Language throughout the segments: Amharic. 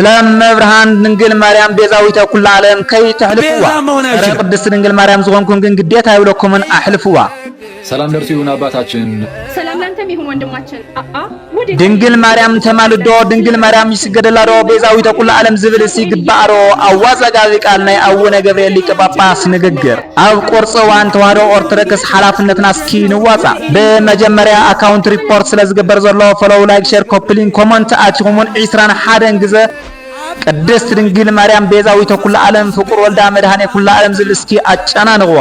لما برهان دنجل مريم بيزاويته كل عالم كي تحلفوا قدس دنجل مريم زغونكم كن قديتها يقولكم من أحلفوا ሰላም ደርሱ ይሁን አባታችን ሰላም ላንተም ይሁን ወንድማችን ድንግል ማርያም ተማልዶ ድንግል ማርያም ይስገደላዶ ቤዛዊተ ኩሉ ዓለም ዝብል ሲግባሮ አዋዛጋዚ ቃል ናይ አቡነ ገብርኤል ሊቀ ጳጳስ ንግግር አብ ቆርጾዋን ተዋህዶ ኦርቶዶክስ ሐላፍነትና እስኪ ንዋጻ በመጀመሪያ አካውንት ሪፖርት ስለዝገበር ዘሎ ፎሎው ላይክ ሼር ኮፕሊንግ ኮሜንት አትሁሙን 21 ጊዜ ቅድስት ድንግል ማርያም ቤዛዊተ ኩሉ ዓለም ፍቁር ወልዳ መድኃኔ ኩሉ ዓለም ዝብል እስኪ አጨናንቅዋ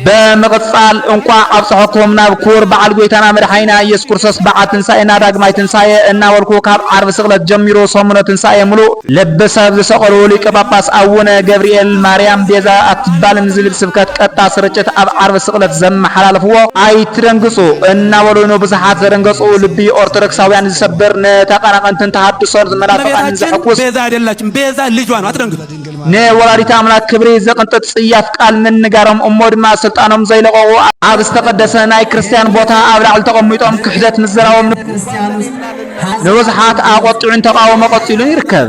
በመቅጻል እንኳ አብጽሐኩም ናብ ኩር በዓል ጎይታና መድኃኒና ኢየሱስ ክርስቶስ በዓል ትንሣኤና ዳግማይ ትንሣኤ እናወልኩ ካብ ዓርብ ስቅለት ጀሚሮ ሰሙነ ትንሣኤ ሙሉ ለበሰብ ዝሰቀሉ ሊቀ ጳጳስ አቡነ ገብርኤል ማርያም ቤዛ አትባልም ዝብል ስብከት ቀጣ ስርጭት ኣብ ዓርብ ስቅለት ዘመሓላልፍዎ አይትደንግጹ እናወሉ ነው ብዙሓት ዘደንገጹ ልቢ ኦርቶዶክሳውያን ዝሰብር ነተቀናቀንትን ተሐድሶን ዝመላፈቃን ዘሐኩስ ቤዛ አይደላችም ቤዛ ልጇ ነው አትደንግጡ ነወላዲተ አምላክ ክብሪ ዘቅንጥጥ ጽያፍ ቃል ንጋሮም እሞድማ ስልጣኖም ዘይለቀቁ ኣብ ዝተቀደሰ ናይ ክርስቲያን ቦታ ኣብ ላዕሊ ተቀሚጦም ክሕደት ምዘራዎም ንብዙሓት ኣቆጥዑን ተቃውሞ ቀፂሉን ይርከብ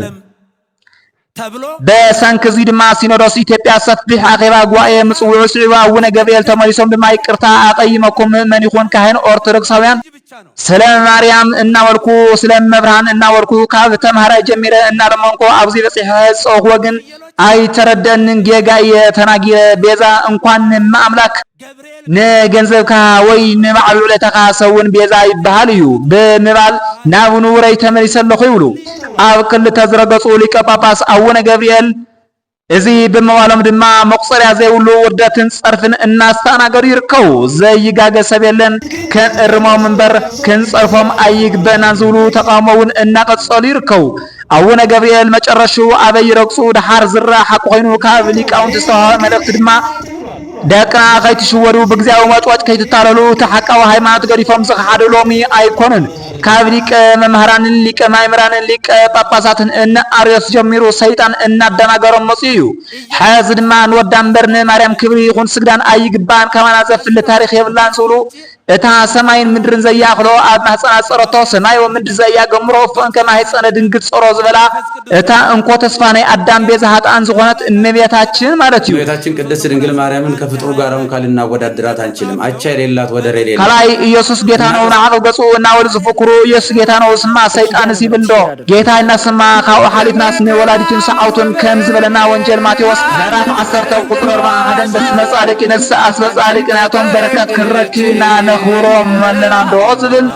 በሰንክዚ ድማ ሲኖዶስ ኢትዮጵያ ሰፊሕ አኼባ ጉባኤ ምጽውዑ ስዒባ አቡነ ገብርኤል ተመሊሶም ድማ ይቅርታ አቀይመኩም ምን ይኹን ካህን ኦርቶዶክሳውያን ስለ ማርያም እናወልኩ ስለ መብርሃን እናወልኩ ካብ ተማህራ ጀሚረ እናለመንኩ ኣብዚ በጽሐ ጾህ ወግን አይተረደንን ጌጋየ ተናጊረ ቤዛ እንኳን ማምላክ ነገንዘብካ ወይ ንባዕሉ ለተካ ሰውን ቤዛ ይባሃል እዩ በመባል ናብ ንውረይ ተመሊሰለኹ ይብሉ ኣብ ክልተ ዝረገጹ ሊቀ ጳጳስ አቡነ ገብርኤል እዚ በመዋሎም ድማ መቁጸሪያ ዘይብሉ ውርደትን ጸርፍን እናስተናገሩ ይርከው ዘይጋገሰብ የለን ከእርሞም መንበር ከንጸርፎም አይግበናን ዝብሉ ተቃውሞውን እናቀጸሉ ይርከው አቡነ ገብርኤል መጨረሹ አበይ ረግጹ ዳሃር ዝራሕ ኮይኑ ካብ ሊቃውንት ዝተዋህበ መልእክት ድማ ደቅና ከይትሽወዱ በግዚያው ማጭዋጭ ከይትታለሉ ተሐቃው ሃይማኖት ገሪፎም ዝሓደሎሚ አይኮንን ካብ ሊቀ መምህራንን ሊቀ ማእምራንን ሊቀ ጳጳሳትን እነ አርዮስ ጀሚሩ ሰይጣን እናደናገሮም መጽዩ ሓዝ ድማ ንወዳምበር ንማርያም ክብሪ ይኹን ስግዳን አይግባን ከማና ዘፍል ታሪኽ የብላን ዝብሉ እታ ሰማይን ምድርን ዘያኽሎ ኣብ ማህፀና ጸረቶ ሰማይ ወምድር ዘያገምሮ ፈን ከማህፀነ ድንግል ጸሮ ዝበላ እታ እንኮ ተስፋ ናይ አዳም ቤዛ ኃጥአን ዝኾነት እመቤታችን ማለት እዩ እመቤታችን ቅድስት ድንግል ማርያምን ከፍጥሩ ጋር እንኳን ወዳድራት አንችልም አቻ የሌላት ወደር የሌላት ከላይ ኢየሱስ ጌታ ነው ናዓው ገጹ እና ወል ዝፍክሩ ኢየሱስ ጌታ ነው ስማ ሰይጣን ሲብልዶ ጌታ እናስማ ካው ሐሊፍናስ ወላዲትን ሰዓውቱን ከም ዝበለና ወንጀል ማቴዎስ ምዕራፍ 10 ቁጥር 41 በስመጻድቅ ነፍስ አስበጻድቅ ናቶም በረከት ክረክና ነኽሮ መለና ዶዝብል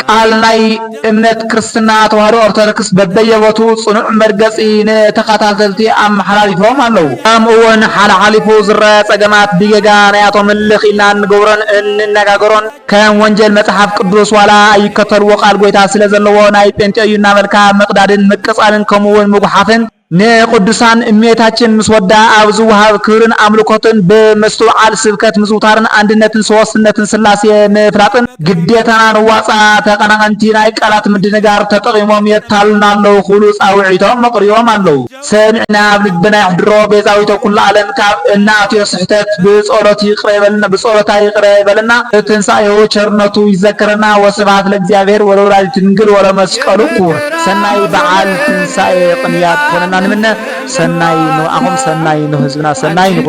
ቃል ናይ እምነት ክርስትና ተዋህዶ ኦርቶዶክስ በበየቦቱ ጽኑዕ መርገጺ ነተኻታተልቲ አመሓላሊፎም ኣለው ኣምውን ሓላሓሊፉ ዝረአ ጸገማት ቢገጋ ናያቶም ልኺልና ንገብሮን እንነጋገሮን ከም ወንጀል መጽሐፍ ቅዱስ ዋላ አይከተልዎ ቃል ጎይታ ስለ ዘለዎ ናይ ጴንጤዩና መልካ መቅዳድን መቀጻልን ከምውን ምጉሓፍን ንቅዱሳን እመቤታችን ምስወዳ ኣብ ዝውሃብ ክብርን አምልኮትን በመስተውዓል ስብከት ምዝውታርን አንድነትን ሶስትነትን ስላሴ ምፍላጥን ግዴታና ንዋጻ ተቀናቀንቲ ናይ ቃላት ምድንጋር ተጠቂሞም የታልናለው ሁሉ ጻውዒቶም መቅሪዮም ኣለው ሰሚዕና ኣብ ልብና ይሕድሮ ቤዛዊተ ኩሉ ዓለም ካብ እናትዮ ስሕተት ብጸሎት ይቅረበልና ብጸሎታ ይቅረበልና ትንሣኤው ቸርነቱ ይዘከረና ወስብሐት ለእግዚአብሔር ወለወላዲቱ ድንግል ወለመስቀሉ ክቡር ሰናይ በዓል ትንሣኤ ቅንያት ኮነና ንምነ ሰናይ ነው አሁን ሰናይ ነው ህዝብና ሰናይ ነው